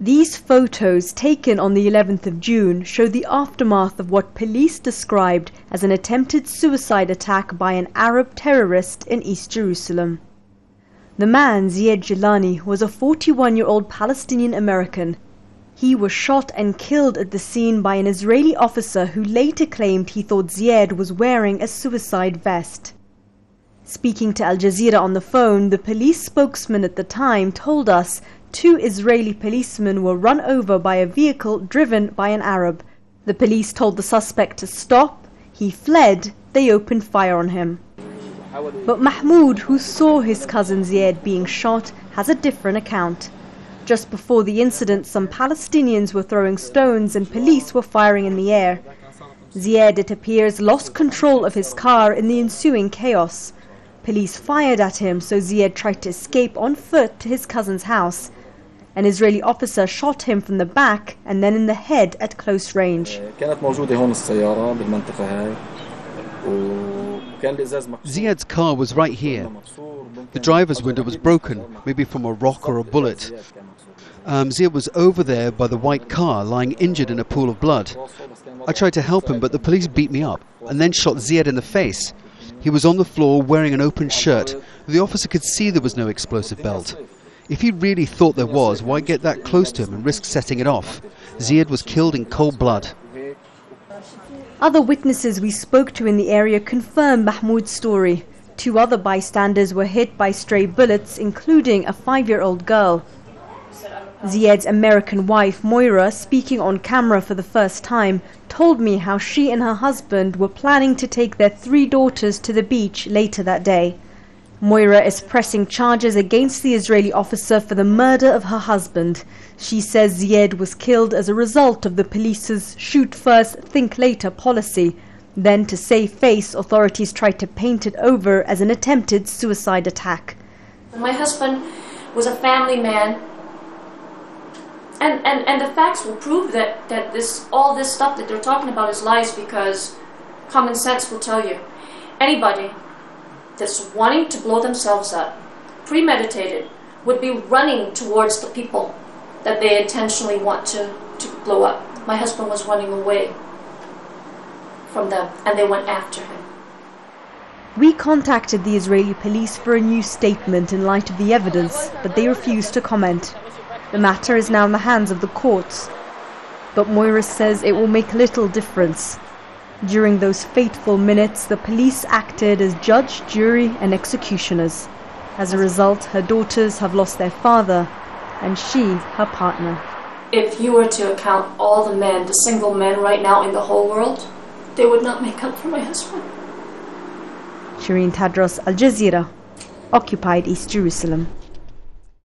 These photos, taken on the 11th of June, show the aftermath of what police described as an attempted suicide attack by an Arab terrorist in East Jerusalem. The man, Ziad Jilani, was a 41-year-old Palestinian-American. He was shot and killed at the scene by an Israeli officer who later claimed he thought Ziad was wearing a suicide vest. Speaking to Al Jazeera on the phone, the police spokesman at the time told us 2 Israeli policemen were run over by a vehicle driven by an Arab. The police told the suspect to stop. He fled. They opened fire on him. But Mahmoud, who saw his cousin Ziad being shot, has a different account. Just before the incident, some Palestinians were throwing stones and police were firing in the air. Ziad, it appears, lost control of his car in the ensuing chaos. Police fired at him, so Ziad tried to escape on foot to his cousin's house. An Israeli officer shot him from the back and then in the head at close range. Ziad's car was right here. The driver's window was broken, maybe from a rock or a bullet. Ziad was over there by the white car, lying injured in a pool of blood. I tried to help him, but the police beat me up and then shot Ziad in the face. He was on the floor wearing an open shirt. The officer could see there was no explosive belt. If he really thought there was, why get that close to him and risk setting it off? Ziad was killed in cold blood. Other witnesses we spoke to in the area confirmed Mahmoud's story. 2 other bystanders were hit by stray bullets, including a 5-year-old girl. Ziad's American wife, Moira, speaking on camera for the first time, told me how she and her husband were planning to take their 3 daughters to the beach later that day. Moira is pressing charges against the Israeli officer for the murder of her husband. She says Ziad was killed as a result of the police's shoot first, think later policy. Then, to save face, authorities tried to paint it over as an attempted suicide attack. My husband was a family man, and the facts will prove that all this stuff that they're talking about is lies, because common sense will tell you anybody that's wanting to blow themselves up, premeditated, would be running towards the people that they intentionally want to blow up. My husband was running away from them, and they went after him. We contacted the Israeli police for a new statement in light of the evidence, but they refused to comment. The matter is now in the hands of the courts. But Moira says it will make little difference. During those fateful minutes, the police acted as judge, jury and executioners. As a result, her daughters have lost their father and she her partner. If you were to account all the men, the single men right now in the whole world, they would not make up for my husband. Sherine Tadros, Al Jazeera, occupied East Jerusalem.